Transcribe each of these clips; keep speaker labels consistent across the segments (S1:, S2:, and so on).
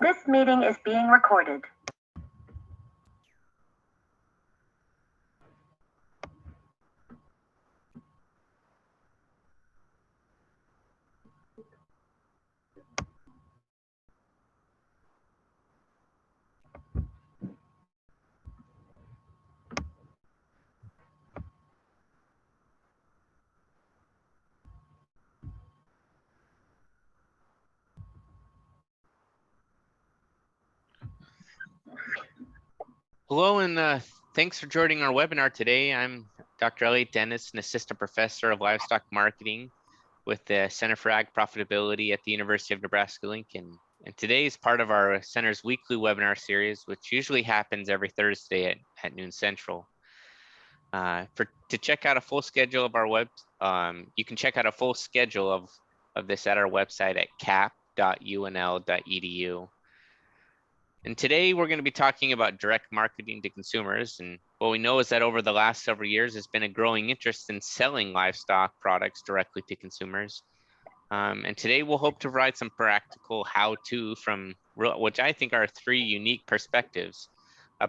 S1: This meeting is being recorded.
S2: Hello, and thanks for joining our webinar today. I'm Dr. Elliot Dennis, an assistant professor of livestock marketing with the Center for Ag Profitability at the University of Nebraska-Lincoln. And today is part of our center's weekly webinar series, which usually happens every Thursday at noon Central. To check out a full schedule of our you can check out a full schedule of this at our website at cap.unl.edu. And today we're going to be talking about direct marketing to consumers. And what we know is that over the last several years, there's been a growing interest in selling livestock products directly to consumers. And today we'll hope to provide some practical how-to from which I think are three unique perspectives: a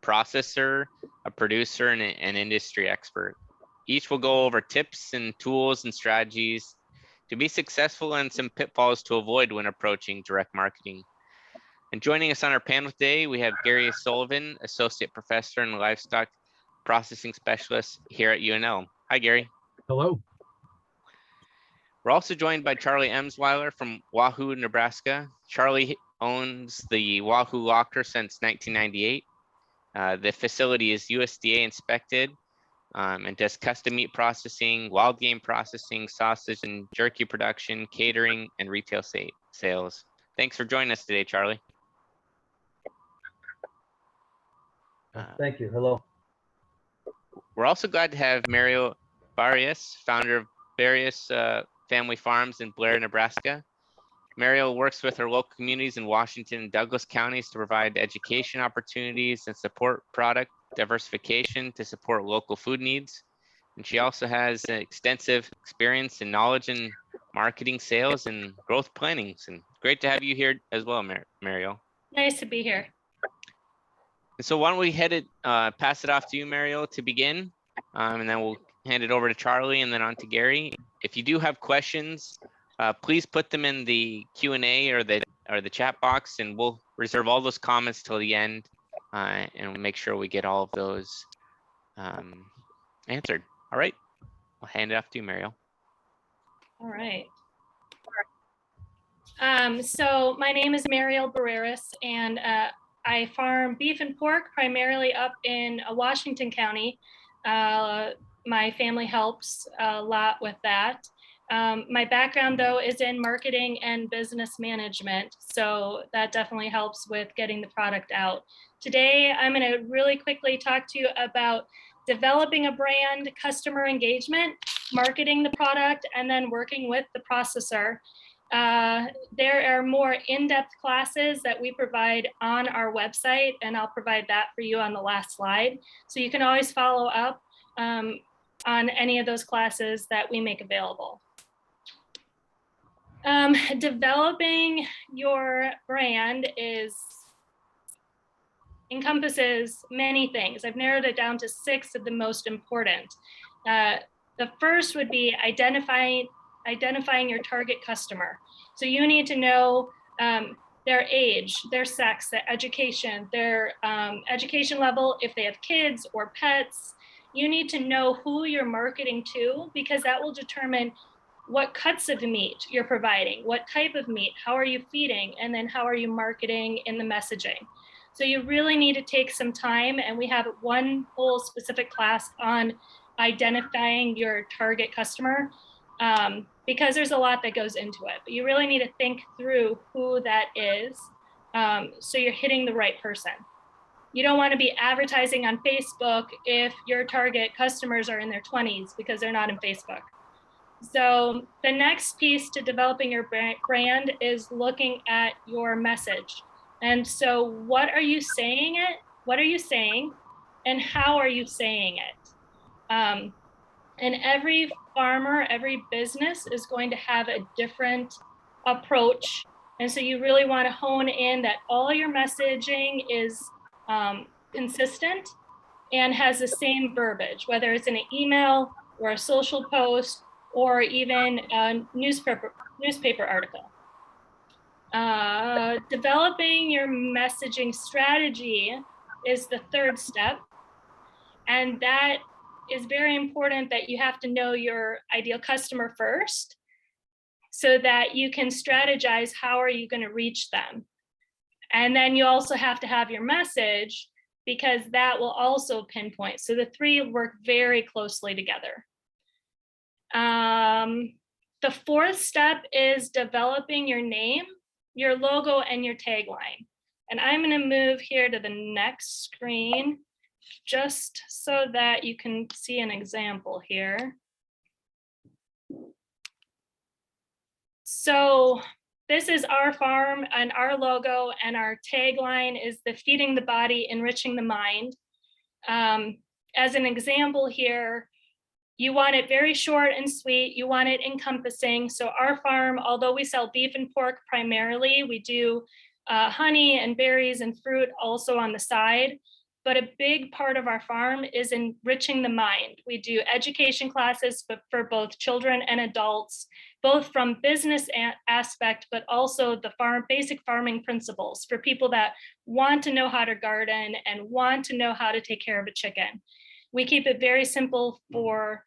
S2: processor, a producer, and an industry expert. Each will go over tips and tools and strategies to be successful and some pitfalls to avoid when approaching direct marketing. And joining us on our panel today, we have Gary Sullivan, Associate Professor and Livestock Processing Specialist here at UNL. Hi, Gary.
S3: Hello.
S2: We're also joined by Charlie Emswiler from Wahoo, Nebraska. Charlie owns the Wahoo locker since 1998. The facility is USDA inspected and does custom meat processing, wild game processing, sausage and jerky production, catering, and retail sales. Thanks for joining us today, Charlie.
S4: Thank you. Hello.
S2: We're also glad to have Mariel Barreras, founder of Barreras Family Farms in Blair, Nebraska. Mariel works with her local communities in Washington and Douglas counties to provide education opportunities and support product diversification to support local food needs. And she also has extensive experience and knowledge in marketing, sales, and growth planning. And great to have you here as well, Mariel.
S5: Nice to be here.
S2: And so why don't we pass it off to you, Mariel, to begin, and then we'll hand it over to Charlie and then on to Gary. If you do have questions, please put them in the Q&A or the chat box, and we'll reserve all those comments till the end, and we'll make sure we get all of those answered. All right, I'll hand it off to you, Mariel.
S5: All right. So my name is Mariel Barreras, and I farm beef and pork primarily up in Washington County. My family helps a lot with that. My background, though, is in marketing and business management, so that definitely helps with getting the product out. Today, I'm going to really quickly talk to you about developing a brand, customer engagement, marketing the product, and then working with the processor. There are more in-depth classes that we provide on our website, and I'll provide that for you on the last slide. So you can always follow up on any of those classes that we make available. Developing your brand encompasses many things. I've narrowed it down to 6 of the most important. The first would be identifying your target customer. So you need to know their age, their sex, their education, their education level, if they have kids or pets. You need to know who you're marketing to, because that will determine what cuts of meat you're providing, what type of meat, how are you feeding, and then how are you marketing in the messaging. So you really need to take some time, and we have one whole specific class on identifying your target customer, because there's a lot that goes into it. But you really need to think through who that is, so you're hitting the right person. You don't want to be advertising on Facebook if your target customers are in their 20s, because they're not in Facebook. So the next piece to developing your brand is looking at your message. And so what are you saying What are you saying, and how are you saying it? And every farmer, every business is going to have a different approach And so you really want to hone in that all your messaging is consistent and has the same verbiage, whether it's in an email or a social post or even a newspaper article. Developing your messaging strategy is the third step. And that is very important, that you have to know your ideal customer first so that you can strategize how are you going to reach them. And then you also have to have your message, because that will also pinpoint. So the three work very closely together. The fourth step is developing your name, your logo, and your tagline. And I'm going to move here to the next screen just so that you can see an example here. So this is our farm, and our logo and our tagline is the feeding the body, enriching the mind. As an example here, you want it very short and sweet. You want it encompassing. So our farm, although we sell beef and pork primarily, we do honey and berries and fruit also on the side. But a big part of our farm is enriching the mind. We do education classes, but for both children and adults, both from business aspect, but also the basic farming principles for people that want to know how to garden and want to know how to take care of a chicken. We keep it very simple for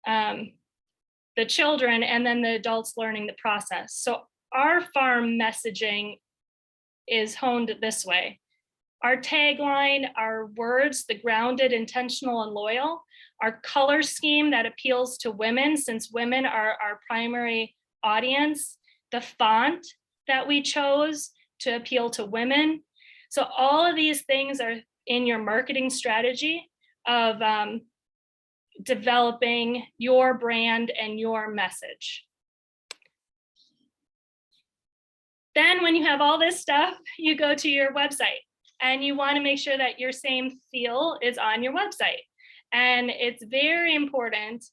S5: the children, and then the adults learning the process. So our farm messaging is honed this way. Our tagline, our words, the grounded, intentional, and loyal, our color scheme that appeals to women, since women are our primary audience, the font that we chose to appeal to women. So all of these things are in your marketing strategy of developing your brand and your message. Then when you have all this stuff, you go to your website. And you want to make sure that your same feel is on your website. And it's very important.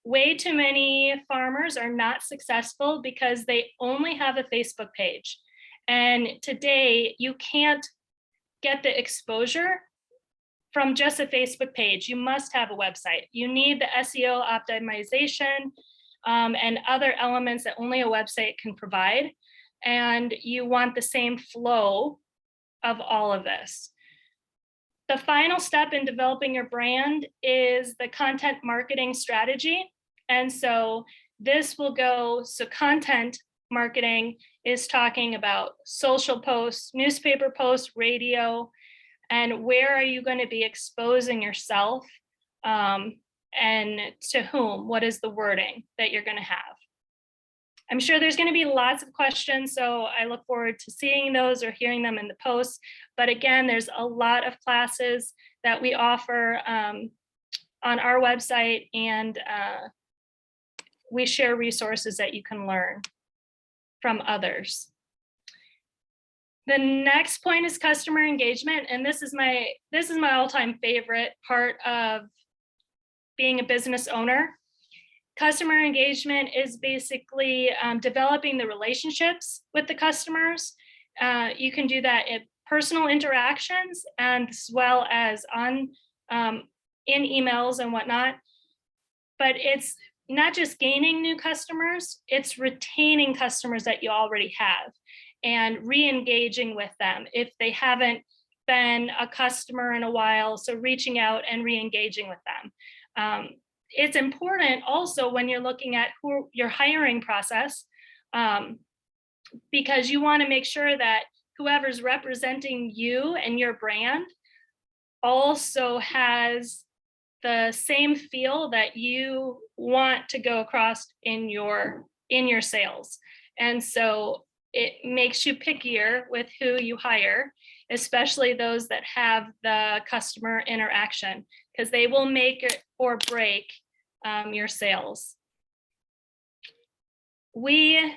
S5: Way too many farmers are not successful because they only have a Facebook page. And today you can't get the exposure from just a Facebook page. You must have a website. You need the SEO optimization and other elements that only a website can provide. And you want the same flow of all of this. The final step in developing your brand is the content marketing strategy. And so this will go, so content marketing is talking about social posts, newspaper posts, radio, and where are you going to be exposing yourself and to whom? What is the wording that you're going to have? I'm sure there's going to be lots of questions, so I look forward to seeing those or hearing them in the posts. But again, there's a lot of classes that we offer on our website, and we share resources that you can learn from others. The next point is customer engagement, and this is my all-time favorite part of being a business owner. Customer engagement is basically developing the relationships with the customers. You can do that in personal interactions and as well as on in emails and whatnot. But it's not just gaining new customers, it's retaining customers that you already have and re-engaging with them if they haven't been a customer in a while. So reaching out and re-engaging with them. It's important also when you're looking at your hiring process, because you want to make sure that whoever's representing you and your brand also has the same feel that you want to go across in your sales. And so it makes you pickier with who you hire, especially those that have the customer interaction, because they will make it or break your sales. We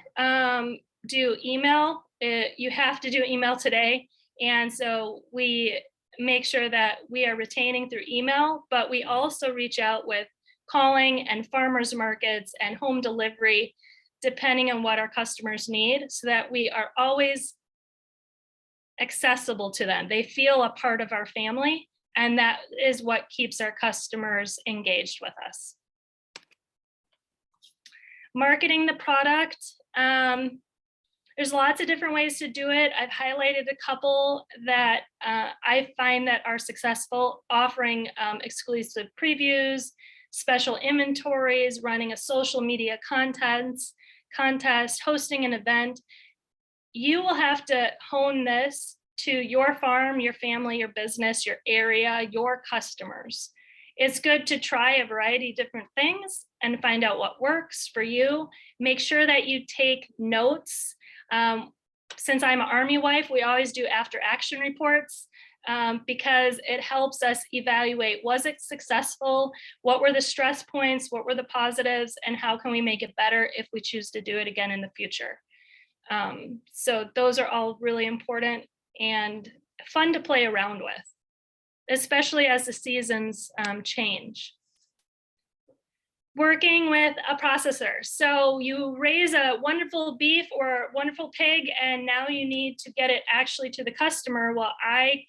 S5: do email. You have to do email today. And so we make sure that we are retaining through email, but we also reach out with calling and farmers markets and home delivery depending on what our customers need, so that we are always accessible to them. They feel a part of our family, and that is what keeps our customers engaged with us. Marketing the product. There's lots of different ways to do it. I've highlighted a couple that I find that are successful, offering exclusive previews, special inventories, running a social media contest, hosting an event. You will have to hone this to your farm, your family, your business, your area, your customers. It's good to try a variety of different things and find out what works for you. Make sure that you take notes. Since I'm an Army wife, we always do after action reports because it helps us evaluate, was it successful? What were the stress points? What were the positives? And how can we make it better if we choose to do it again in the future? So those are all really important and fun to play around with, especially as the seasons change. Working with a processor. So you raise a wonderful beef or wonderful pig, and now you need to get it actually to the customer. Well, I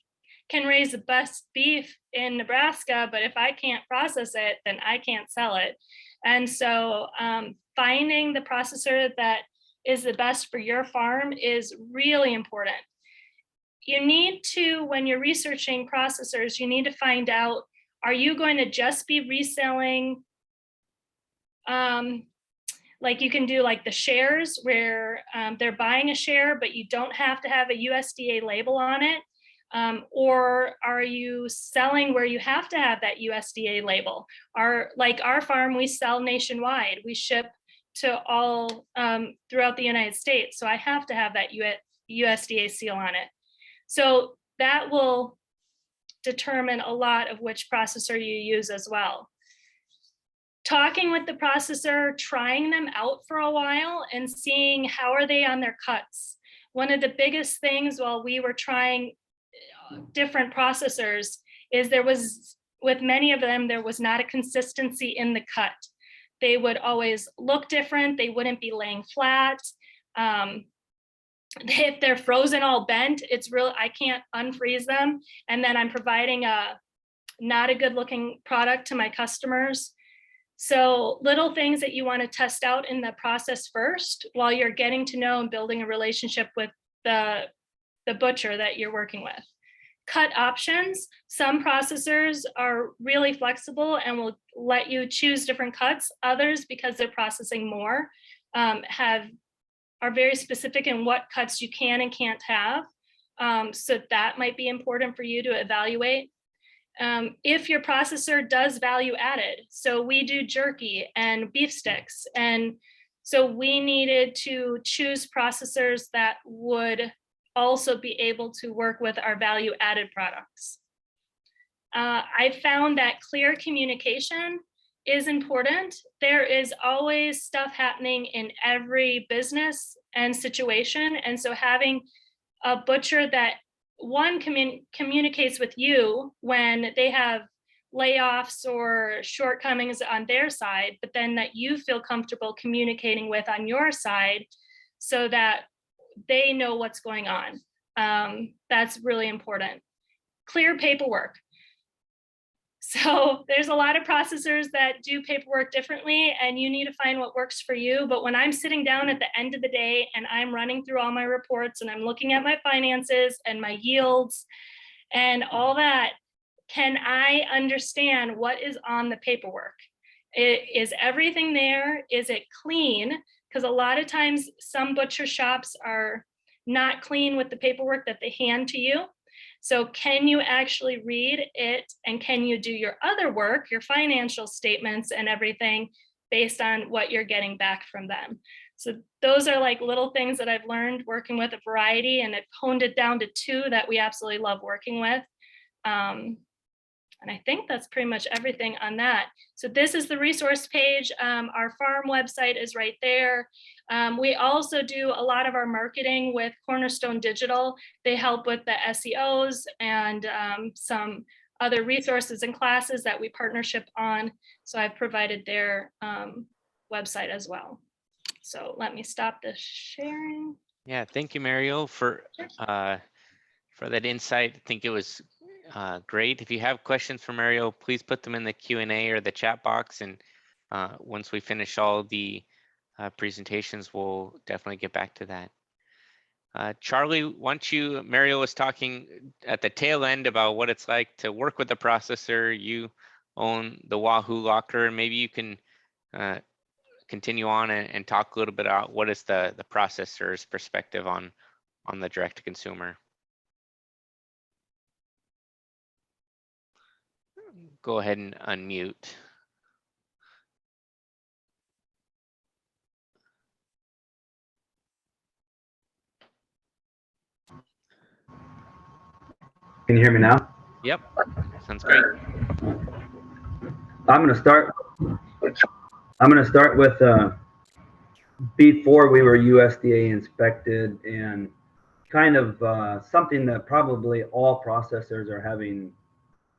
S5: can raise the best beef in Nebraska, but if I can't process it, then I can't sell it. And so finding the processor that is the best for your farm is really important. You need to, when you're researching processors, you need to find out, are you going to just be reselling, like you can do like the shares where they're buying a share, but you don't have to have a USDA label on it? Or are you selling where you have to have that USDA label? Like our farm, we sell nationwide. We ship to all throughout the United States. So I have to have that USDA seal on it. So that will determine a lot of which processor you use as well. Talking with the processor, trying them out for a while and seeing how are they on their cuts. One of the biggest things while we were trying different processors is there was, with many of them, there was not a consistency in the cut. They would always look different. They wouldn't be laying flat. If they're frozen all bent, it's real, I can't unfreeze them. And then I'm providing not a good looking product to my customers. So little things that you want to test out in the process first while you're getting to know and building a relationship with the butcher that you're working with. Cut options. Some processors are really flexible and will let you choose different cuts. Others, because they're processing more, are very specific in what cuts you can and can't have. So that might be important for you to evaluate. If your processor does value added, so we do jerky and beef sticks, and so we needed to choose processors that would also be able to work with our value added products. I found that clear communication is important. There is always stuff happening in every business and situation. And so having a butcher that communicates with you when they have layoffs or shortcomings on their side, but then that you feel comfortable communicating with on your side so that they know what's going on. That's really important. Clear paperwork. So there's a lot of processors that do paperwork differently, and you need to find what works for you. But when I'm sitting down at the end of the day and I'm running through all my reports and I'm looking at my finances and my yields and all that, can I understand what is on the paperwork? Is everything there? Is it clean? Because a lot of times some butcher shops are not clean with the paperwork that they hand to you. So can you actually read it, and can you do your other work, your financial statements and everything based on what you're getting back from them? So those are like little things that I've learned working with a variety, and I've honed it down to 2 that we absolutely love working with. And I think that's pretty much everything on that. So this is the resource page. Our farm website is right there. We also do a lot of our marketing with Cornerstone Digital. They help with the SEOs and some other resources and classes that we partnership on. So I've provided their website as well. So let me stop the sharing.
S2: Yeah, thank you, Mariel, for that insight. I think it was great. If you have questions for Mariel, please put them in the Q&A or the chat box. And once we finish all the presentations, we'll definitely get back to that. Charlie, once Mariel was talking at the tail end about what it's like to work with the processor. You own the Wahoo locker. Maybe you can continue on and talk a little bit about what is the processor's perspective on the direct to consumer. Go ahead and unmute.
S4: Can you hear me now?
S2: Yep, sounds great.
S4: I'm going to start with before we were USDA inspected, and kind of something that probably all processors are having.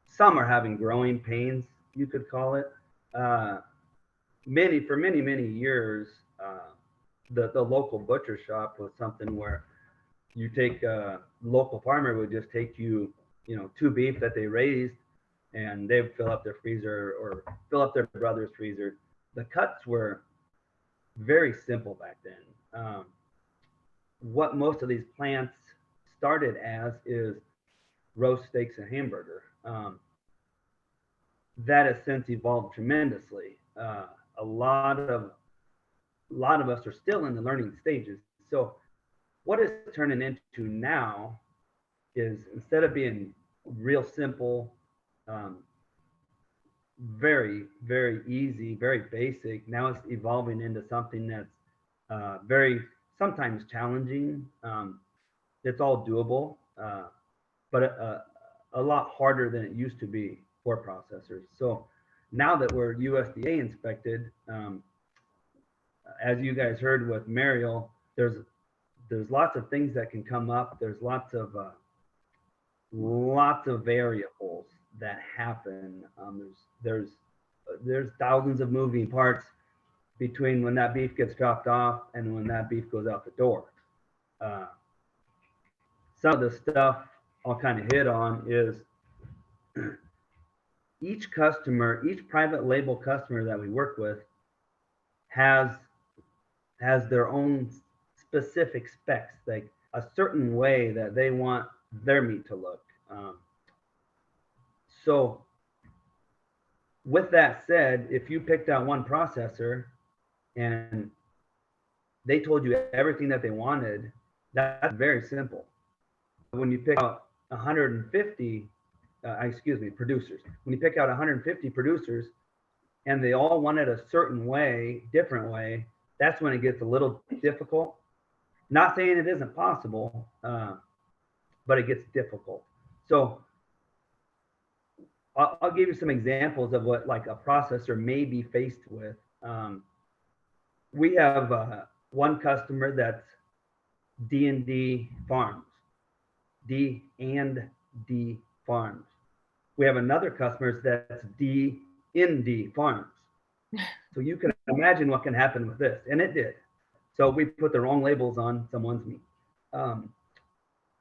S4: Some are having growing pains, you could call it. For many years, the local butcher shop was something where you take a local farmer would just take you two beef that they raised, and they'd fill up their freezer or fill up their brother's freezer. The cuts were very simple back then. What most of these plants started as is roast steaks and hamburger. That has since evolved tremendously. A lot of us are still in the learning stages. So what it's turning into now is, instead of being real simple, very easy, very basic, now it's evolving into something that's very sometimes challenging. It's all doable, but a lot harder than it used to be for processors. So now that we're USDA inspected, as you guys heard with Mariel, there's lots of things that can come up. There's lots of variables that happen. There's thousands of moving parts between when that beef gets dropped off and when that beef goes out the door. Some of the stuff I'll kind of hit on is each private label customer that we work with has their own specific specs, like a certain way that they want their meat to look. So with that said, if you picked out one processor and they told you everything that they wanted, that's very simple. When you pick out 150, producers, when you pick out 150 producers and they all want it a certain way, different way, that's when it gets a little difficult. Not saying it isn't possible, but it gets difficult. So I'll give you some examples of what like a processor may be faced with. We have one customer that's D&D Farms, D&D Farms. We have another customer that's D&D Farms. So you can imagine what can happen with this, and it did. So we put the wrong labels on someone's meat.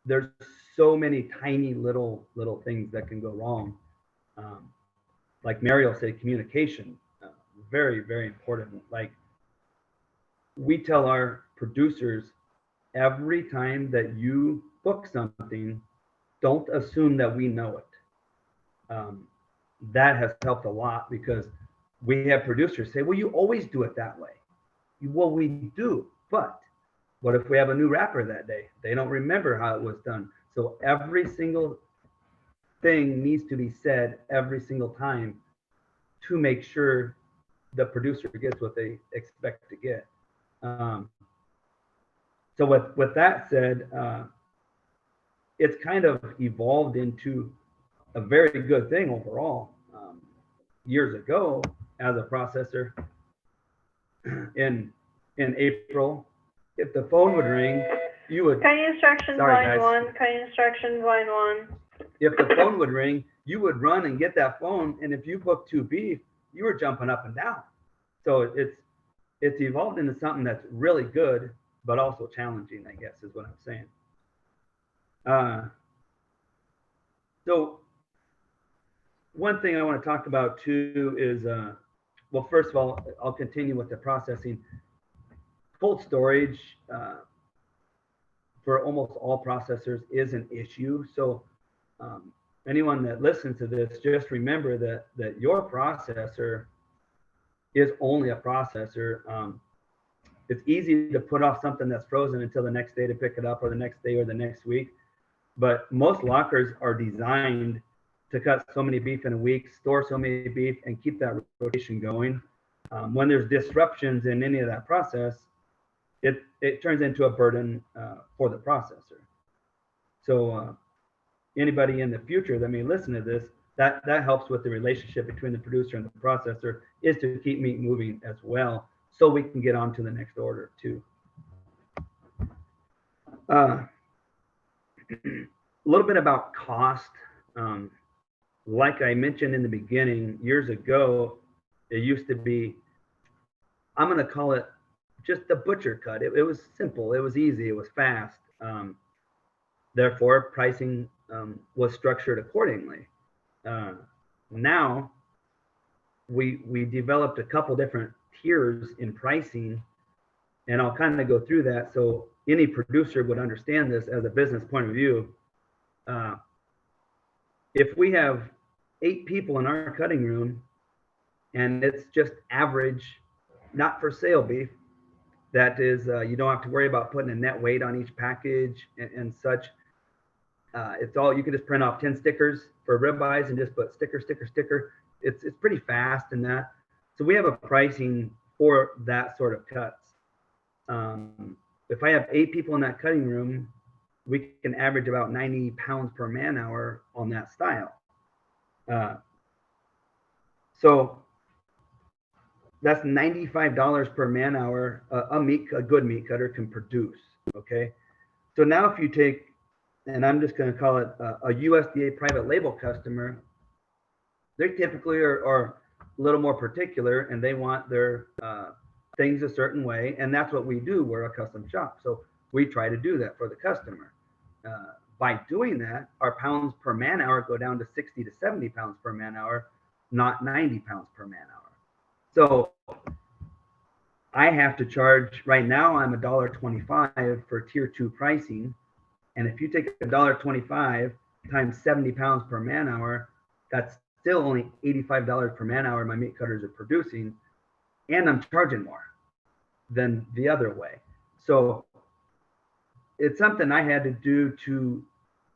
S4: There's so many tiny little things that can go wrong. Like Mariel said, communication, very important. Like, we tell our producers every time that you book something, don't assume that we know it. That has helped a lot, because we have producers say, well, you always do it that way. Well, we do, but what if we have a new wrapper that day? They don't remember how it was done. So every single thing needs to be said every single time to make sure the producer gets what they expect to get. So with that said, it's kind of evolved into a very good thing overall. Years ago, as a processor, in April, if the phone would ring, you would.
S3: Cutting instructions line 1. Cutting instructions line 1.
S4: If the phone would ring, you would run and get that phone, and if you booked 2 beef, you were jumping up and down. So it's evolved into something that's really good, but also challenging, I guess, is what I'm saying. So one thing I want to talk about too is, well, first of all, I'll continue with the processing. Cold storage for almost all processors is an issue. So anyone that listens to this, just remember that your processor is only a processor. It's easy to put off something that's frozen until the next day to pick it up, or the next day or the next week. But most lockers are designed to cut so many beef in a week, store so many beef, and keep that rotation going. When there's disruptions in any of that process, it turns into a burden for the processor. So anybody in the future that may listen to this, that helps with the relationship between the producer and the processor, is to keep meat moving as well, so we can get on to the next order too. A little bit about cost. Like I mentioned in the beginning, years ago, it used to be, I'm going to call it just the butcher cut. It was simple, it was easy, it was fast. Therefore, pricing was structured accordingly. Now, we developed a couple different tiers in pricing, and I'll kind of go through that so any producer would understand this as a business point of view. If we have 8 people in our cutting room and it's just average, not for sale beef, that is, you don't have to worry about putting a net weight on each package and such. It's all, you can just print off 10 stickers for ribeyes and just put sticker, sticker, sticker. It's pretty fast in that. So we have a pricing for that sort of cuts. If I have 8 people in that cutting room, we can average about 90 pounds per man hour on that style. So that's $95 per man hour a good meat cutter can produce. Okay. So now if you take, and I'm just going to call it a USDA private label customer, they typically are a little more particular, and they want their things a certain way. And that's what we do. We're a custom shop. So we try to do that for the customer. By doing that, our pounds per man hour go down to 60 to 70 pounds per man hour, not 90 pounds per man hour. So I have to charge, right now I'm $1.25 for tier 2 pricing. And if you take $1.25 times 70 pounds per man hour, that's still only $85 per man hour my meat cutters are producing, and I'm charging more than the other way. So it's something I had to do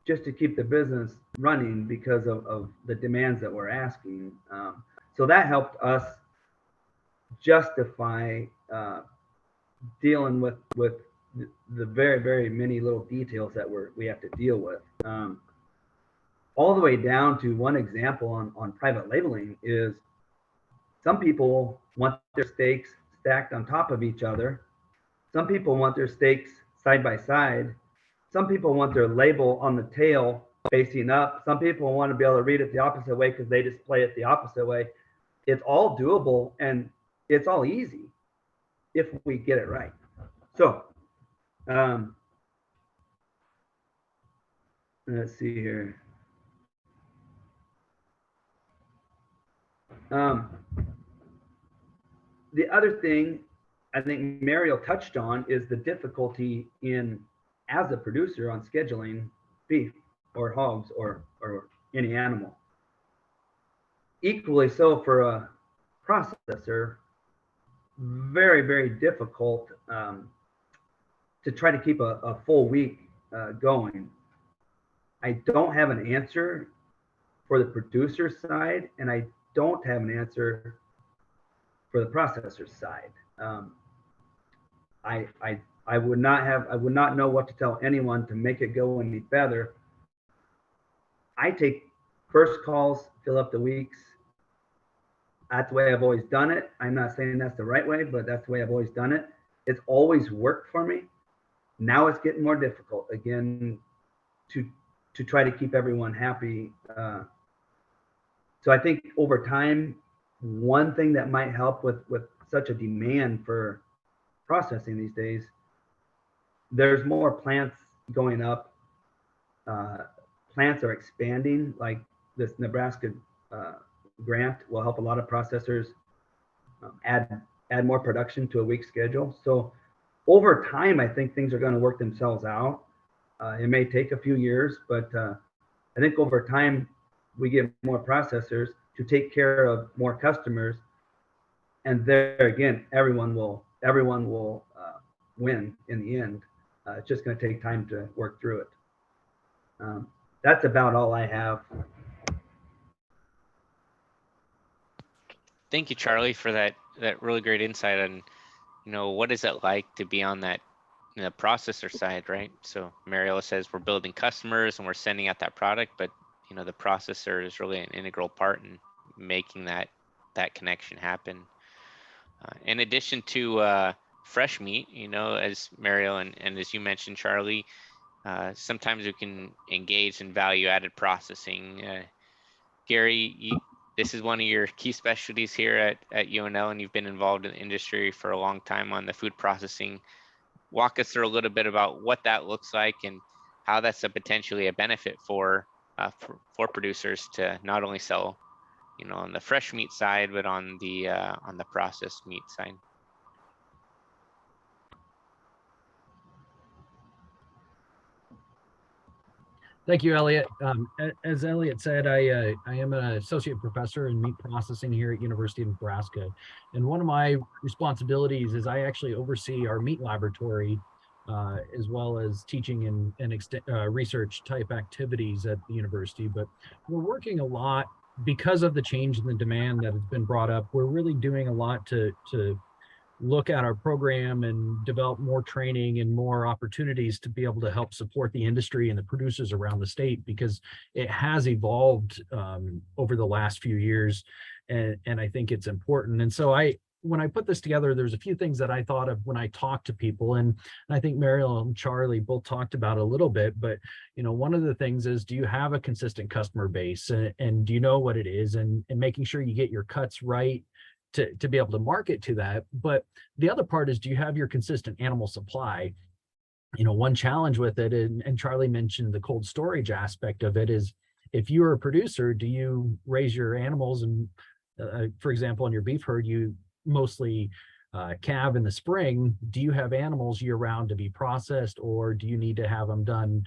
S4: just to keep the business running because of the demands that we're asking. So that helped us justify dealing with the very, very many little details that we have to deal with. All the way down to one example on private labeling is some people want their steaks stacked on top of each other. Some people want their steaks side by side. Some people want their label on the tail facing up. Some people want to be able to read it the opposite way because they display it the opposite way. It's all doable and it's all easy if we get it right. So let's see here. The other thing I think Mariel touched on is the difficulty in, as a producer, on scheduling beef or hogs or any animal. Equally so for a processor, very, very difficult to try to keep a full week going. I don't have an answer for the producer side, and I don't have an answer for the processor side. I would not know what to tell anyone to make it go any better. I take first calls, fill up the weeks. That's the way I've always done it. I'm not saying that's the right way, but that's the way I've always done it. It's always worked for me. Now it's getting more difficult again to try to keep everyone happy. So I think over time, one thing that might help with such a demand for processing these days, there's more plants going up. Plants are expanding, like this Nebraska grant will help a lot of processors add more production to a week schedule. So over time, I think things are going to work themselves out. It may take a few years, but I think over time we get more processors to take care of more customers, and there again, everyone will win in the end. It's just going to take time to work through it. That's about all I have.
S2: Thank you, Charlie, for that really great insight on, what is it like to be on that processor side, right? So Mariel says we're building customers and we're sending out that product, but the processor is really an integral part in making that connection happen. In addition to fresh meat, as Mariel and as you mentioned, Charlie, sometimes we can engage in value-added processing. Gary, this is one of your key specialties here at UNL, and you've been involved in the industry for a long time on the food processing. Walk us through a little bit about what that looks like and how that's potentially a benefit for producers to not only sell, on the fresh meat side, but on the processed meat side.
S6: Thank you, Elliot. As Elliot said, I am an associate professor in meat processing here at University of Nebraska. And one of my responsibilities is I actually oversee our meat laboratory, as well as teaching and research type activities at the university. But we're working a lot because of the change in the demand that has been brought up. We're really doing a lot to look at our program and develop more training and more opportunities to be able to help support the industry and the producers around the state, because it has evolved over the last few years, and I think it's important. And so when I put this together, there's a few things that I thought of when I talked to people, and I think Mariel and Charlie both talked about a little bit, but one of the things is, do you have a consistent customer base, and do you know what it is, and making sure you get your cuts right to be able to market to that. But the other part is, do you have your consistent animal supply? One challenge with it, and Charlie mentioned the cold storage aspect of it, is if you're a producer, do you raise your animals, and for example, in your beef herd, you mostly calve in the spring. Do you have animals year round to be processed, or do you need to have them done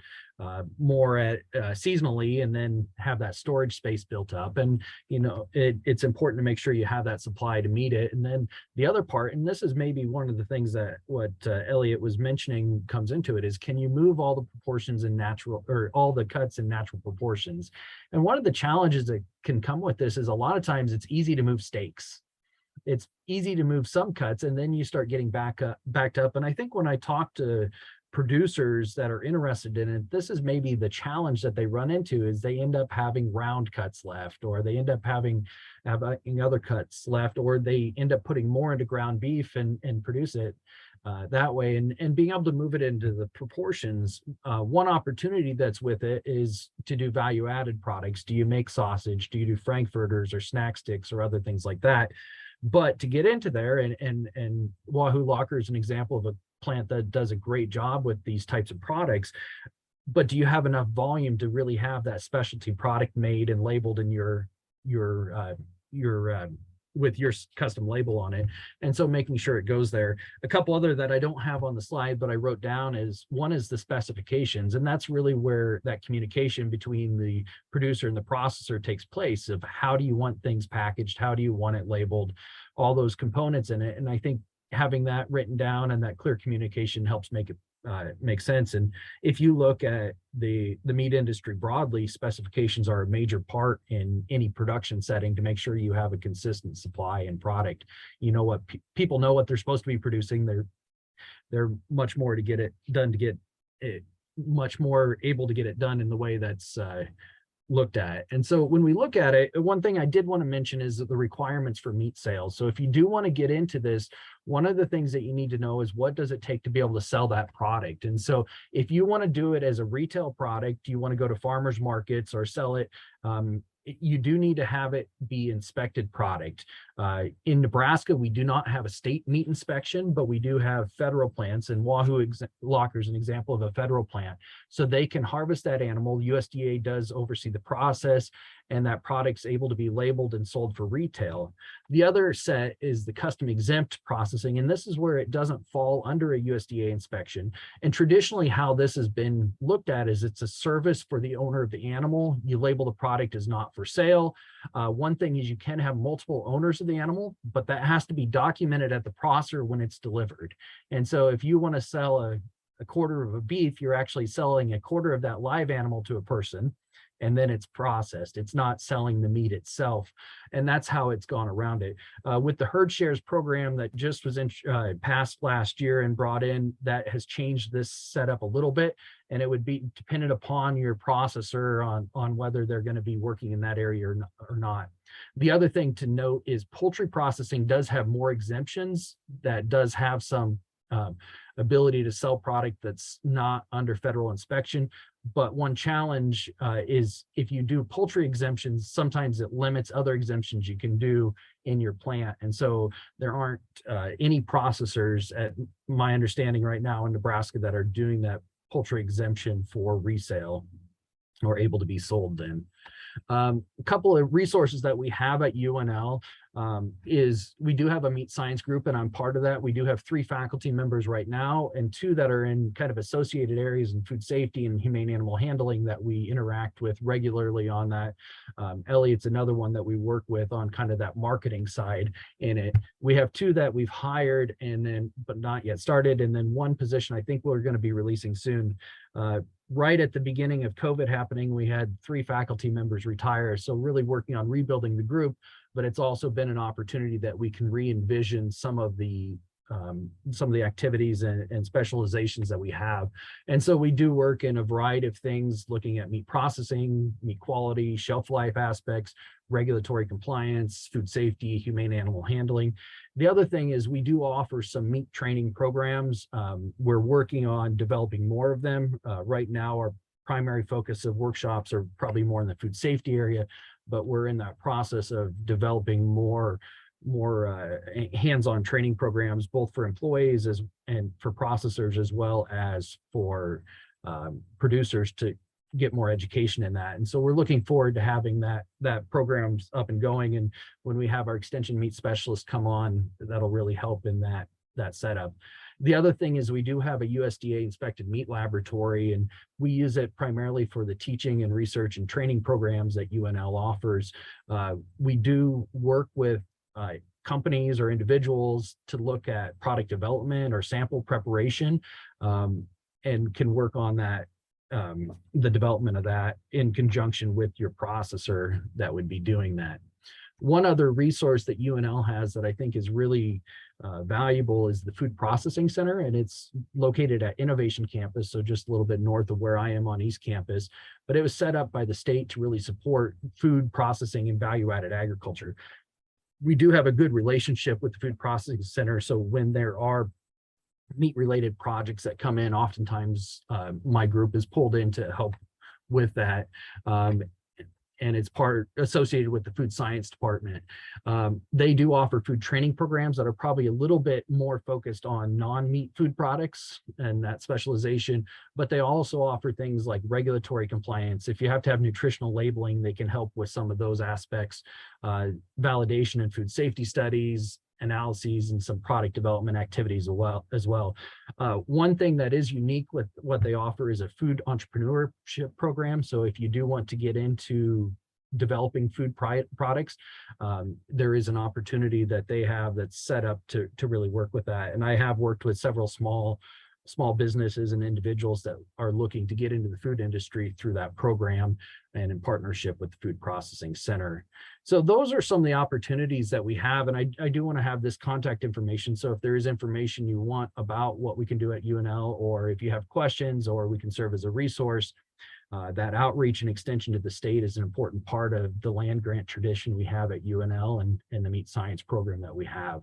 S6: more seasonally and then have that storage space built up? And it's important to make sure you have that supply to meet it. And then the other part, and this is maybe one of the things that what Elliot was mentioning comes into it, is, can you move all the proportions in natural, or all the cuts in natural proportions? And one of the challenges that can come with this is, a lot of times it's easy to move steaks. It's easy to move some cuts, and then you start getting backed up. And I think when I talk to producers that are interested in it, this is maybe the challenge that they run into, is they end up having round cuts left, or they end up having other cuts left, or they end up putting more into ground beef and produce it that way, and being able to move it into the proportions. One opportunity that's with it is to do value added products. Do you make sausage? Do you do frankfurters or snack sticks or other things like that? But to get into there, and Wahoo Locker is an example of a plant that does a great job with these types of products. But do you have enough volume to really have that specialty product made and labeled in your with your custom label on it? And so making sure it goes there. A couple other that I don't have on the slide, but I wrote down, is one is the specifications. And that's really where that communication between the producer and the processor takes place, of how do you want things packaged? How do you want it labeled? All those components in it. And I think having that written down and that clear communication helps make it make sense. And if you look at the meat industry broadly, specifications are a major part in any production setting to make sure you have a consistent supply and product. What people know what they're supposed to be producing. They're much more to get it done, to get it much more able to get it done in the way that's looked at. And so when we look at it, one thing I did want to mention is the requirements for meat sales. So if you do want to get into this, one of the things that you need to know is, what does it take to be able to sell that product? And so if you want to do it as a retail product, you want to go to farmers markets or sell it you do need to have it be inspected product. In Nebraska, we do not have a state meat inspection, but we do have federal plants, and Wahoo Locker is an example of a federal plant. So they can harvest that animal. USDA does oversee the process, and that product's able to be labeled and sold for retail. The other set is the custom exempt processing, and this is where it doesn't fall under a USDA inspection. And traditionally, how this has been looked at is it's a service for the owner of the animal. You label the product as not for sale. One thing is you can have multiple owners of the animal, but that has to be documented at the processor when it's delivered. And so if you want to sell a quarter of a beef, you're actually selling a quarter of that live animal to a person, and then it's processed. It's not selling the meat itself. And that's how it's gone around it. With the herd shares program that just was passed last year and brought in, that has changed this setup a little bit. And it would be dependent upon your processor on whether they're going to be working in that area or not. The other thing to note is poultry processing does have more exemptions, that does have some ability to sell product that's not under federal inspection. But one challenge is if you do poultry exemptions, sometimes it limits other exemptions you can do in your plant. And so there aren't any processors, at my understanding right now in Nebraska, that are doing that poultry exemption for resale or able to be sold then. A couple of resources that we have at UNL is we do have a meat science group, and I'm part of that. We do have 3 faculty members right now and 2 that are in kind of associated areas in food safety and humane animal handling that we interact with regularly on that. Elliot's another one that we work with on kind of that marketing side in it. We have 2 that we've hired but not yet started, and then 1 position I think we're going to be releasing soon. Right at the beginning of COVID happening, we had 3 faculty members retire. So really working on rebuilding the group, but it's also been an opportunity that we can re-envision some of the activities and specializations that we have. And so we do work in a variety of things, looking at meat processing, meat quality, shelf life aspects, regulatory compliance, food safety, humane animal handling. The other thing is we do offer some meat training programs. We're working on developing more of them. Right now, our primary focus of workshops are probably more in the food safety area, but we're in that process of developing more hands-on training programs, both for employees and for processors, as well as for producers, to get more education in that. And so we're looking forward to having that program's up and going. And when we have our extension meat specialists come on, that'll really help in that setup. The other thing is we do have a USDA inspected meat laboratory, and we use it primarily for the teaching and research and training programs that UNL offers. We do work with companies or individuals to look at product development or sample preparation, and can work on that, the development of that in conjunction with your processor that would be doing that. One other resource that UNL has that I think is really valuable is the Food Processing Center, and it's located at Innovation Campus, so just a little bit north of where I am on East Campus. But it was set up by the state to really support food processing and value-added agriculture. We do have a good relationship with the Food Processing Center, so when there are meat-related projects that come in, oftentimes my group is pulled in to help with that. And it's associated with the food science department. They do offer food training programs that are probably a little bit more focused on non-meat food products and that specialization, but they also offer things like regulatory compliance. If you have to have nutritional labeling, they can help with some of those aspects, validation and food safety studies, analyses, and some product development activities as well. One thing that is unique with what they offer is a food entrepreneurship program. So if you do want to get into developing food products, there is an opportunity that they have that's set up to really work with that. And I have worked with several small businesses and individuals that are looking to get into the food industry through that program and in partnership with the Food Processing Center. So those are some of the opportunities that we have. And I do want to have this contact information. So if there is information you want about what we can do at UNL, or if you have questions, or we can serve as a resource, that outreach and extension to the state is an important part of the land grant tradition we have at UNL and the meat science program that we have.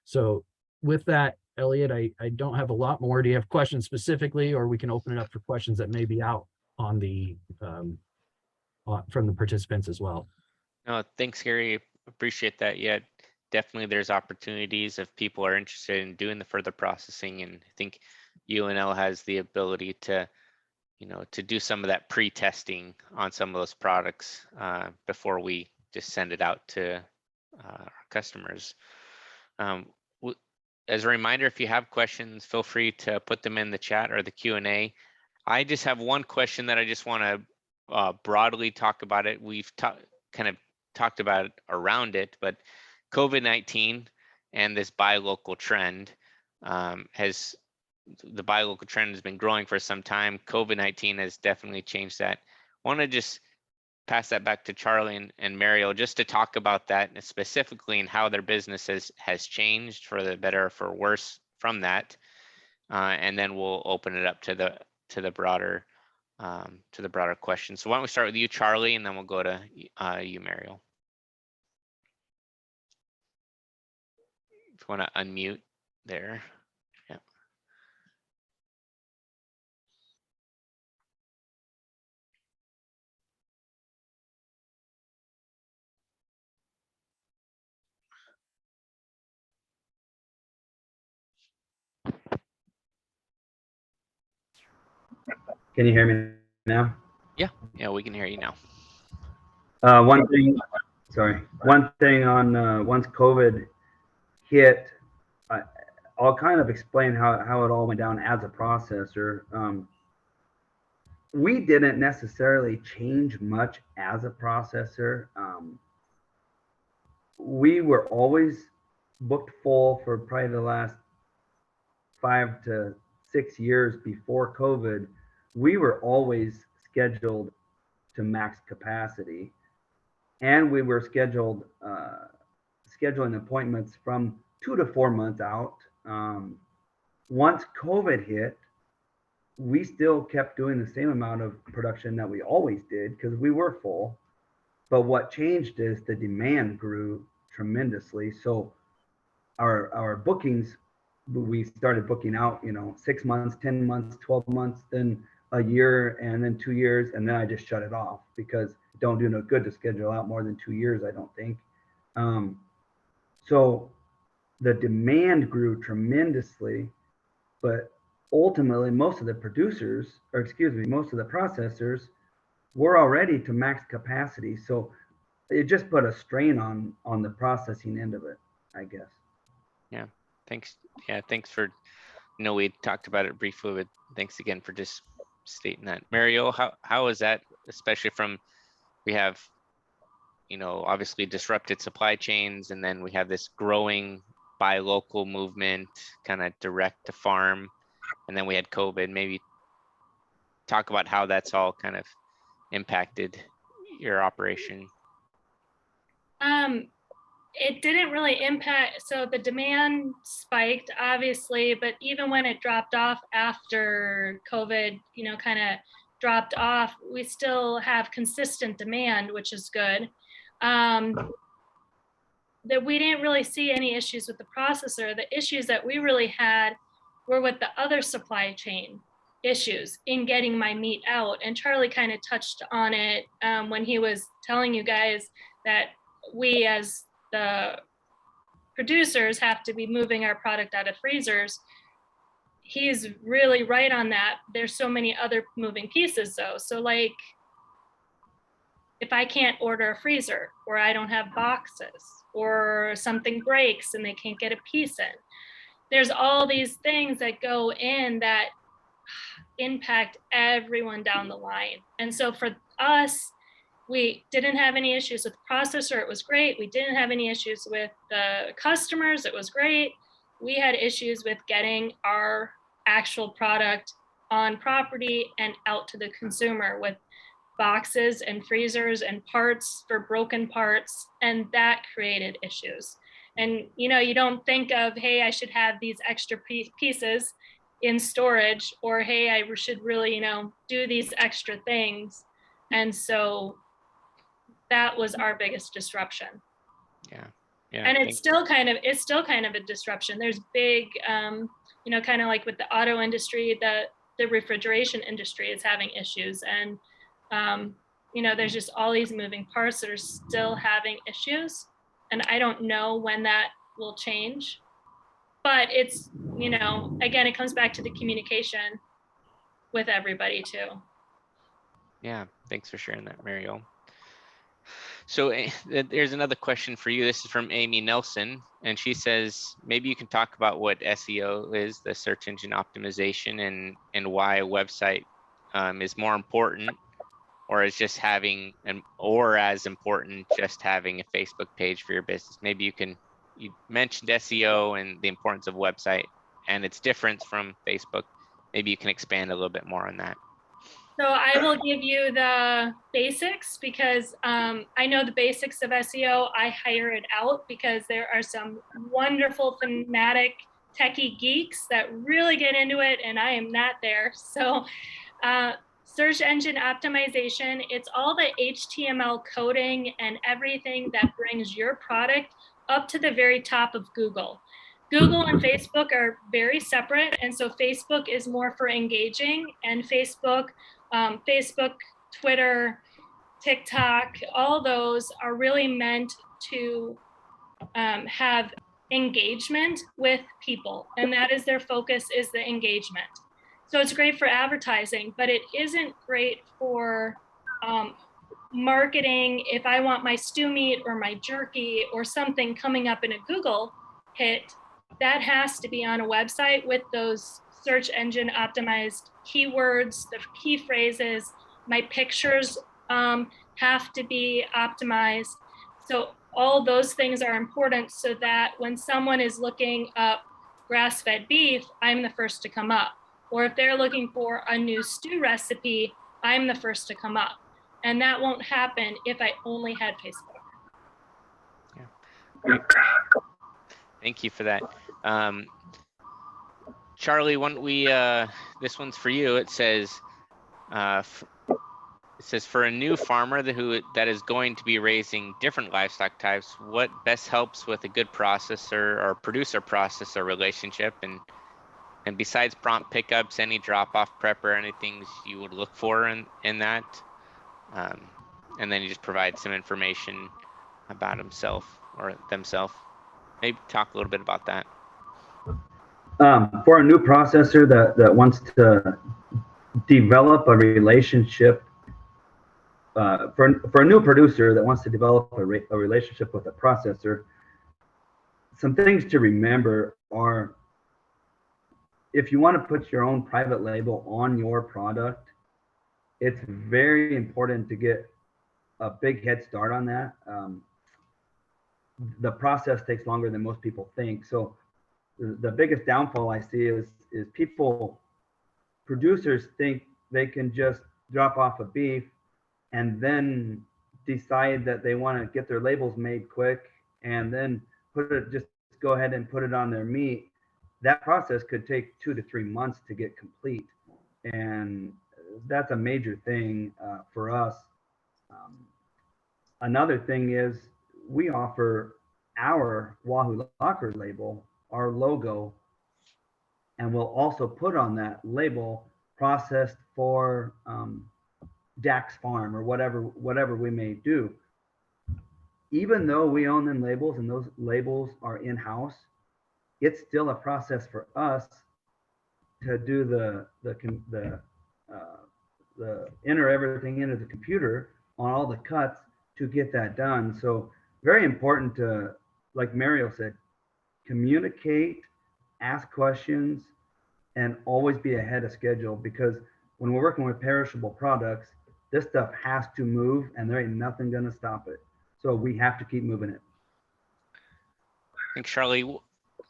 S6: So with that, Elliot, I don't have a lot more. Do you have questions specifically, or we can open it up for questions that may be out on the from the participants as well.
S2: No, thanks, Gary. Appreciate that. Yeah, definitely there's opportunities if people are interested in doing the further processing. And I think UNL has the ability to, to do some of that pre-testing on some of those products before we just send it out to our customers. As a reminder, if you have questions, feel free to put them in the chat or the Q&A. I just have one question that I just want to broadly talk about it. We've kind of talked about it around it, but COVID-19 and this buy local trend the buy local trend has been growing for some time. COVID-19 has definitely changed that. I want to just pass that back to Charlie and Mariel just to talk about that and specifically and how their business has changed for the better or for worse from that. And then we'll open it up to the broader question. So why don't we start with you, Charlie, and then we'll go to you, Mariel. If you want to unmute there. Yeah.
S4: Can you hear me now?
S2: Yeah, we can hear you now.
S4: One thing on once COVID hit, I'll kind of explain how it all went down as a processor. We didn't necessarily change much as a processor. We were always booked full for probably the last 5 to 6 years before COVID. We were always scheduled to max capacity, and we were scheduling appointments from 2 to 4 months out. Once COVID hit, we still kept doing the same amount of production that we always did because we were full. But what changed is the demand grew tremendously. So our bookings, we started booking out, 6 months, 10 months, 12 months, then a year, and then 2 years, and then I just shut it off because it don't do no good to schedule out more than 2 years, I don't think. So the demand grew tremendously, but ultimately most of the processors were already to max capacity. So it just put a strain on the processing end of it, I guess.
S2: Yeah, thanks. Yeah, thanks for, we talked about it briefly, but thanks again for just stating that. Mariel, how is that, especially from, we have, obviously disrupted supply chains, and then we have this growing buy local movement, kind of direct to farm, and then we had COVID. Maybe talk about how that's all kind of impacted your operation.
S5: It didn't really impact, so the demand spiked obviously, but even when it dropped off after COVID, kind of dropped off, we still have consistent demand, which is good. That we didn't really see any issues with the processor. The issues that we really had were with the other supply chain issues in getting my meat out. And Charlie kind of touched on it when he was telling you guys that we as the producers have to be moving our product out of freezers. He's really right on that. There's so many other moving pieces though. So like, if I can't order a freezer, or I don't have boxes, or something breaks and they can't get a piece in, there's all these things that go in that impact everyone down the line. And so for us, we didn't have any issues with the processor. It was great. We didn't have any issues with the customers. It was great. We had issues with getting our actual product on property and out to the consumer with boxes and freezers and parts for broken parts. And that created issues. And, you don't think of, hey, I should have these extra pieces in storage, or, hey, I should really, do these extra things. And so that was our biggest disruption.
S2: Yeah.
S5: And it's still kind of a disruption. There's big, kind of like with the auto industry, the refrigeration industry is having issues. And, there's just all these moving parts that are still having issues. And I don't know when that will change. But it's, again, it comes back to the communication with everybody too.
S2: Yeah, thanks for sharing that, Mariel. So there's another question for you. This is from Amy Nelson, and she says, maybe you can talk about what SEO is, the search engine optimization, and why a website is more important, or is just having or as important just having a Facebook page for your business. Maybe you mentioned SEO and the importance of website and its difference from Facebook. Maybe you can expand a little bit more on that.
S5: So I will give you the basics because I know the basics of SEO. I hire it out because there are some wonderful fanatic techie geeks that really get into it, and I am not there. So search engine optimization, it's all the HTML coding and everything that brings your product up to the very top of Google. Google and Facebook are very separate, and so Facebook is more for engaging, and Facebook, Twitter, TikTok, all those are really meant to have engagement with people, and that is their focus, is the engagement. So it's great for advertising, but it isn't great for marketing. If I want my stew meat or my jerky or something coming up in a Google hit, that has to be on a website with those search engine optimized keywords, the key phrases. My pictures have to be optimized. So all those things are important so that when someone is looking up grass-fed beef, I'm the first to come up. Or if they're looking for a new stew recipe, I'm the first to come up. And that won't happen if I only had Facebook.
S2: Yeah. Thank you for that. Charlie, this one's for you. It says, for a new farmer that is going to be raising different livestock types, what best helps with a good processor or producer-processor relationship? And besides prompt pickups, any drop-off prep or anything you would look for in that? And then you just provide some information about himself or themselves. Maybe talk a little bit about that.
S4: For a new processor that wants to develop a relationship, for a new producer that wants to develop a relationship with a processor, some things to remember are, if you want to put your own private label on your product, it's very important to get a big head start on that. The process takes longer than most people think. So the biggest downfall I see is producers think they can just drop off a beef and then decide that they want to get their labels made quick and then just go ahead and put it on their meat. That process could take 2 to 3 months to get complete. And that's a major thing for us. Another thing is we offer our Wahoo locker label, our logo, and we'll also put on that label processed for Dax Farm or whatever we may do. Even though we own them labels and those labels are in-house, it's still a process for us to do the enter everything into the computer on all the cuts to get that done. So very important to, like Mariel said, communicate, ask questions, and always be ahead of schedule, because when we're working with perishable products, this stuff has to move and there ain't nothing going to stop it. So we have to keep moving it.
S2: Thanks, Charlie.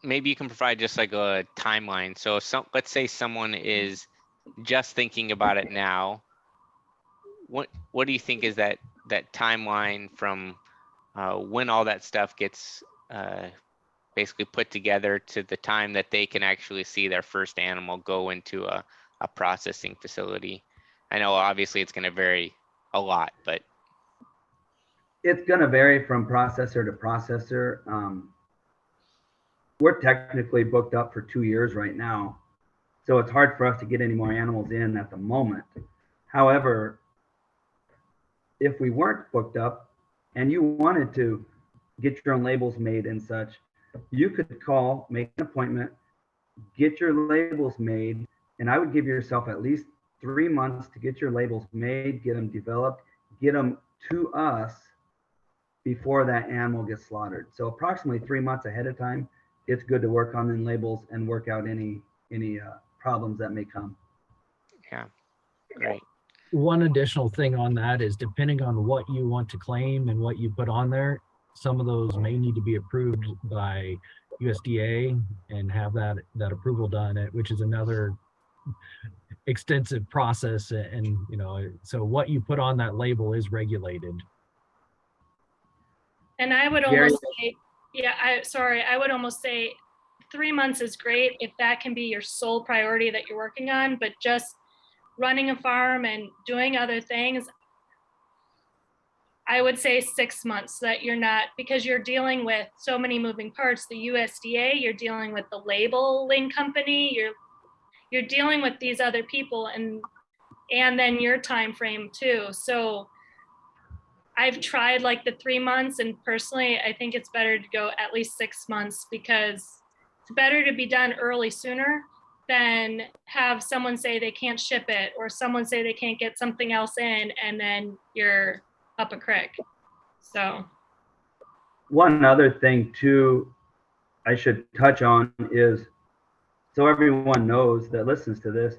S2: Maybe you can provide just like a timeline. So let's say someone is just thinking about it now. What do you think is that timeline from when all that stuff gets basically put together to the time that they can actually see their first animal go into a processing facility? I know obviously it's going to vary a lot, but
S4: it's going to vary from processor to processor. We're technically booked up for 2 years right now, so it's hard for us to get any more animals in at the moment. However, if we weren't booked up and you wanted to get your own labels made and such, you could call, make an appointment, get your labels made, and I would give yourself at least 3 months to get your labels made, get them developed, get them to us before that animal gets slaughtered. So approximately 3 months ahead of time, it's good to work on the labels and work out any problems that may come.
S2: Yeah, great.
S6: One additional thing on that is depending on what you want to claim and what you put on there, some of those may need to be approved by USDA and have that approval done, which is another extensive process. And, you know, so what you put on that label is regulated.
S5: And I would almost say, yeah, I would almost say 3 months is great if that can be your sole priority that you're working on, but just running a farm and doing other things, I would say 6 months, so that you're not, because you're dealing with so many moving parts. The USDA, you're dealing with the labeling company, you're dealing with these other people, and then your time frame too. So I've tried like the 3 months, and personally, I think it's better to go at least 6 months, because it's better to be done early sooner than have someone say they can't ship it, or someone say they can't get something else in, and then you're up a creek. So
S4: one other thing too I should touch on is, so everyone knows that listens to this,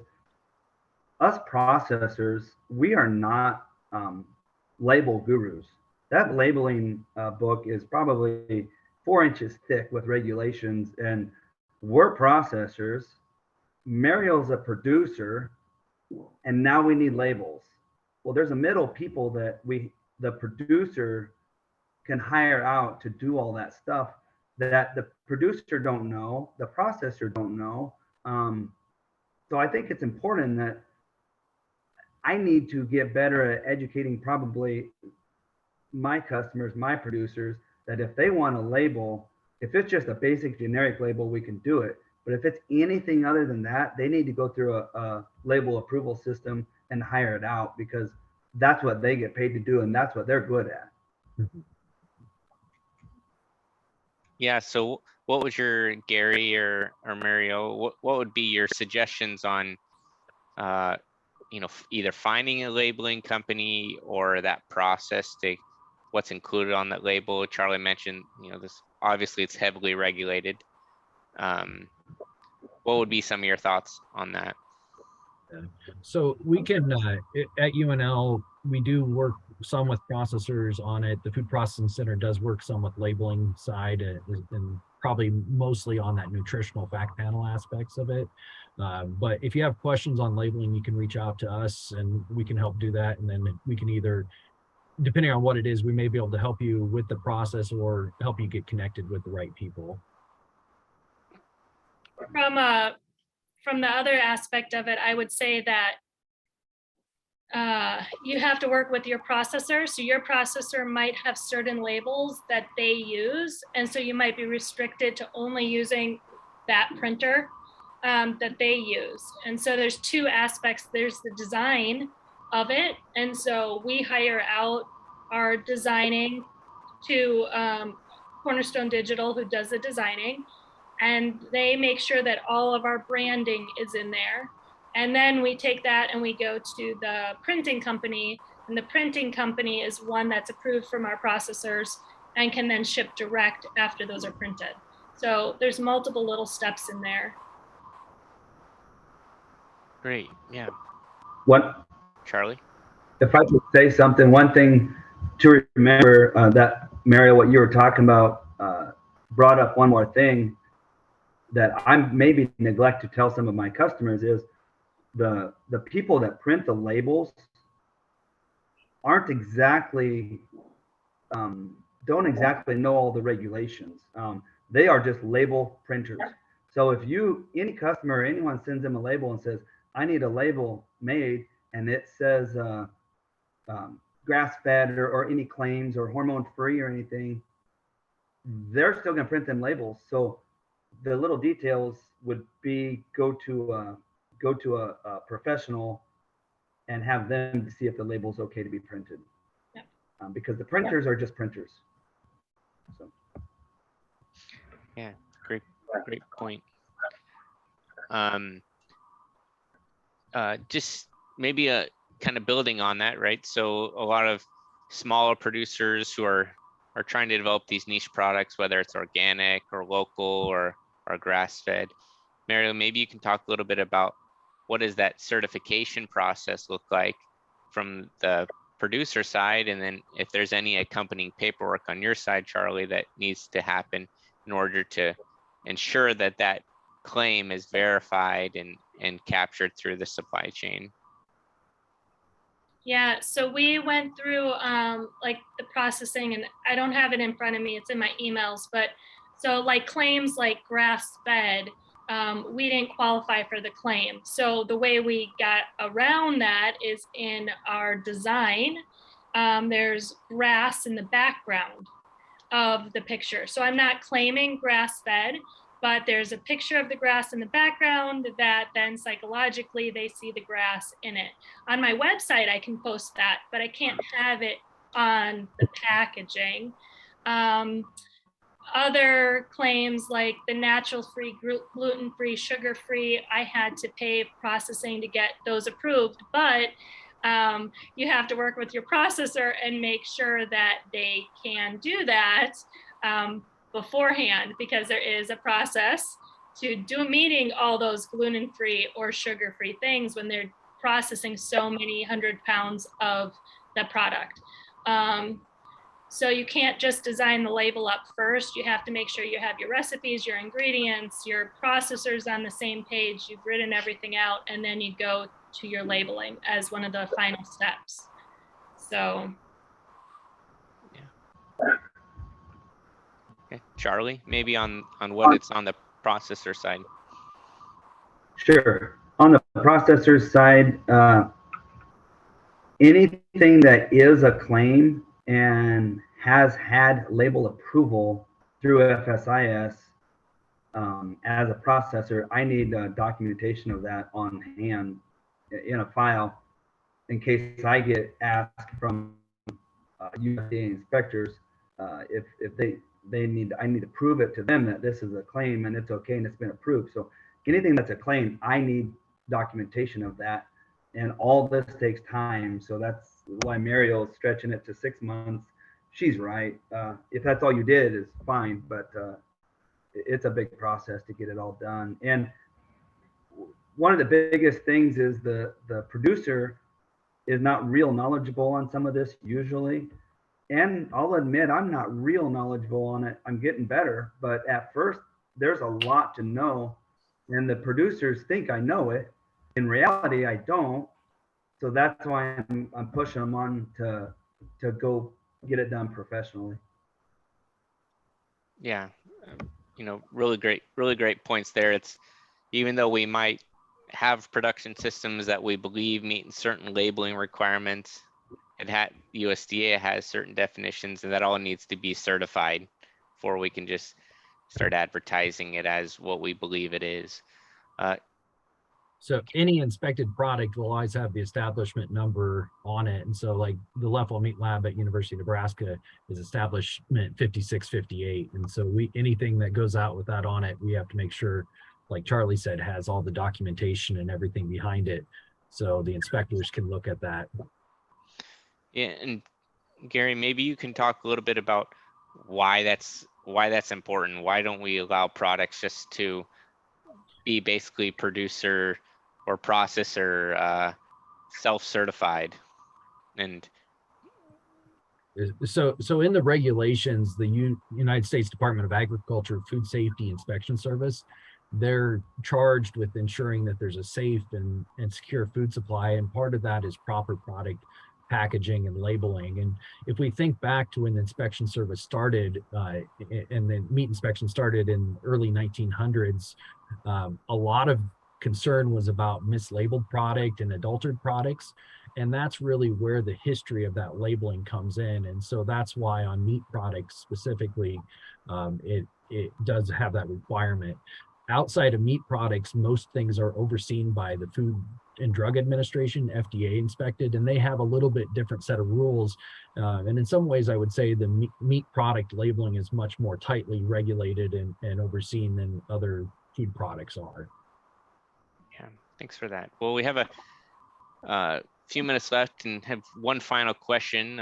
S4: us processors, we are not label gurus. That labeling book is probably 4 inches thick with regulations, and we're processors. Mariel's a producer, and now we need labels. Well, there's a middle people that the producer can hire out to do all that stuff that the producer don't know, the processor don't know. So I think it's important that I need to get better at educating probably my customers, my producers, that if they want a label, if it's just a basic generic label, we can do it. But if it's anything other than that, they need to go through a label approval system and hire it out, because that's what they get paid to do, and that's what they're good at.
S2: Yeah, so what was your, Gary or Mariel, what would be your suggestions on you know, either finding a labeling company or that process to what's included on that label? Charlie mentioned, you know, this obviously it's heavily regulated. What would be some of your thoughts on that?
S6: So we can, at UNL, we do work some with processors on it. The Food Processing Center does work some with labeling side, and probably mostly on that nutritional fact panel aspects of it. But if you have questions on labeling, you can reach out to us and we can help do that. And then we can either, depending on what it is, we may be able to help you with the process or help you get connected with the right people.
S5: From the other aspect of it, I would say that you have to work with your processor. So your processor might have certain labels that they use, and so you might be restricted to only using that printer that they use. And so there's two aspects. There's the design of it, and so we hire out our designing to Cornerstone Digital, who does the designing, and they make sure that all of our branding is in there. And then we take that and we go to the printing company, and the printing company is one that's approved from our processors and can then ship direct after those are printed. So there's multiple little steps in there.
S2: Great, yeah.
S4: What,
S2: Charlie?
S4: if I could say something, one thing to remember, that Mariel, what you were talking about, brought up one more thing that I maybe neglect to tell some of my customers is the people that print the labels aren't exactly, don't exactly know all the regulations. They are just label printers. So if any customer or anyone sends them a label and says, I need a label made, and it says grass-fed or any claims or hormone-free or anything, they're still gonna print them labels. So the little details would be go to a professional and have them see if the label's okay to be printed. because the printers are just printers. So.
S2: Yeah, great point. Just maybe kind of building on that, right? So a lot of smaller producers who are trying to develop these niche products, whether it's organic or local or grass-fed. Mariel, maybe you can talk a little bit about what does that certification process look like from the producer side, and then if there's any accompanying paperwork on your side, Charlie, that needs to happen in order to ensure that that claim is verified and captured through the supply chain.
S5: Yeah, so we went through like the processing, and I don't have it in front of me, it's in my emails, but so like claims like grass-fed, we didn't qualify for the claim. So the way we got around that is in our design, there's grass in the background of the picture. So I'm not claiming grass-fed, but there's a picture of the grass in the background that then psychologically they see the grass in it. On my website, I can post that, but I can't have it on the packaging. Other claims like the natural-free, gluten-free, sugar-free, I had to pay processing to get those approved, but you have to work with your processor and make sure that they can do that beforehand, because there is a process to meeting all those gluten-free or sugar-free things when they're processing so many 100 pounds of the product. So you can't just design the label up first. You have to make sure you have your recipes, your ingredients, your processors on the same page. You've written everything out, and then you go to your labeling as one of the final steps. So.
S2: Yeah. Okay. Charlie, maybe on what it's on the processor side.
S4: Sure. On the processor side, anything that is a claim and has had label approval through FSIS, as a processor, I need documentation of that on hand in a file in case I get asked from USDA inspectors if I need to prove it to them that this is a claim and it's okay and it's been approved. So anything that's a claim, I need documentation of that, and all this takes time. So that's why Mariel is stretching it to 6 months. She's right. If that's all you did, is fine, but it's a big process to get it all done. And one of the biggest things is the producer is not real knowledgeable on some of this usually. And I'll admit I'm not real knowledgeable on it. I'm getting better, but at first there's a lot to know, and the producers think I know it. In reality, I don't. So that's why I'm pushing them on to go get it done professionally.
S2: Yeah, really great points there. It's even though we might have production systems that we believe meet certain labeling requirements, USDA has certain definitions, and that all needs to be certified before we can just start advertising it as what we believe it is.
S6: So any inspected product will always have the establishment number on it. And so like the Leffel Meat Lab at University of Nebraska is establishment 5658. And so anything that goes out with that on it, we have to make sure, like Charlie said, has all the documentation and everything behind it. So the inspectors can look at that.
S2: Yeah, and Gary, maybe you can talk a little bit about why that's important. Why don't we allow products just to be basically producer or processor self-certified? And
S6: so in the regulations, the United States Department of Agriculture Food Safety Inspection Service, they're charged with ensuring that there's a safe and secure food supply, and part of that is proper product packaging and labeling. And if we think back to when the inspection service started, and the meat inspection started in early 1900s, a lot of concern was about mislabeled product and adulterated products. And that's really where the history of that labeling comes in. And so that's why on meat products specifically, it does have that requirement. Outside of meat products, most things are overseen by the Food and Drug Administration, FDA inspected, and they have a little bit different set of rules. And in some ways, I would say the meat product labeling is much more tightly regulated and overseen than other food products are.
S2: Yeah, thanks for that. Well, we have a few minutes left and have one final question.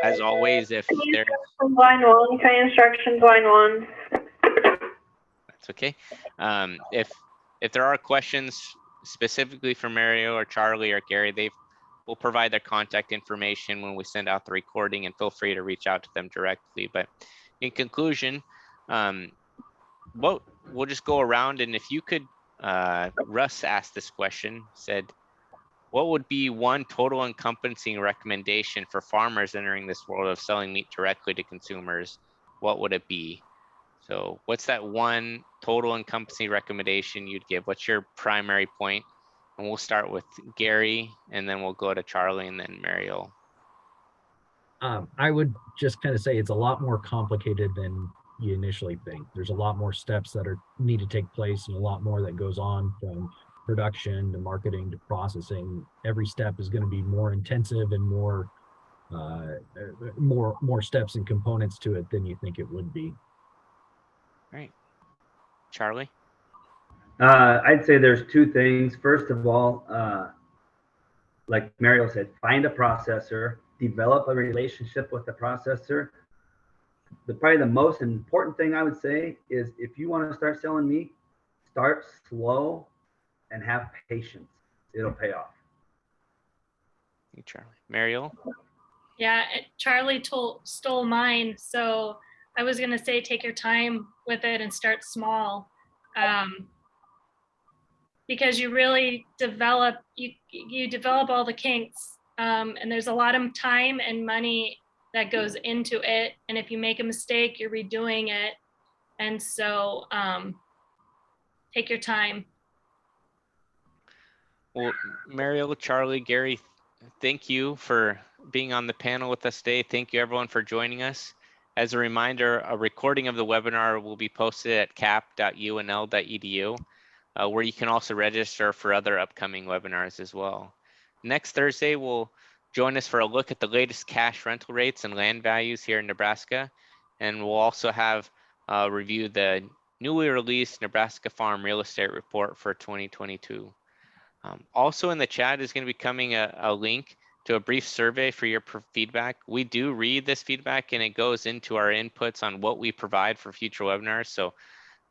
S2: As always, if there's
S3: Line 1, kind of instructions, line 1.
S2: that's okay. If there are questions specifically for Mariel or Charlie or Gary, will provide their contact information when we send out the recording, and feel free to reach out to them directly. But in conclusion, we'll just go around, and if you could, Russ asked this question, said, what would be one total encompassing recommendation for farmers entering this world of selling meat directly to consumers? What would it be? So what's that one total encompassing recommendation you'd give? What's your primary point? And we'll start with Gary, and then we'll go to Charlie, and then Mariel.
S6: I would just kind of say it's a lot more complicated than you initially think. There's a lot more steps that need to take place, and a lot more that goes on from production to marketing to processing. Every step is going to be more intensive and more steps and components to it than you think it would be.
S2: All right, Charlie.
S4: I'd say there's two things. First of all, like Mariel said, find a processor, develop a relationship with the processor. Probably the most important thing I would say is, if you want to start selling meat, start slow and have patience. It'll pay off.
S2: Hey, Charlie. Mariel.
S5: Yeah, Charlie stole mine. So I was going to say, take your time with it and start small. Because you really develop, you develop all the kinks, and there's a lot of time and money that goes into it. And if you make a mistake, you're redoing it. And so take your time.
S2: Well, Mariel, Charlie, Gary, thank you for being on the panel with us today. Thank you everyone for joining us. As a reminder, a recording of the webinar will be posted at cap.unl.edu, where you can also register for other upcoming webinars as well. Next Thursday, we'll join us for a look at the latest cash rental rates and land values here in Nebraska. And we'll also have review the newly released Nebraska Farm Real Estate Report for 2022. Also in the chat is going to be coming a link to a brief survey for your feedback. We do read this feedback, and it goes into our inputs on what we provide for future webinars. So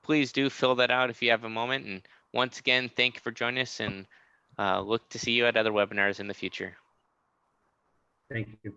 S2: please do fill that out if you have a moment. And once again, thank you for joining us, and look to see you at other webinars in the future.
S4: Thank you.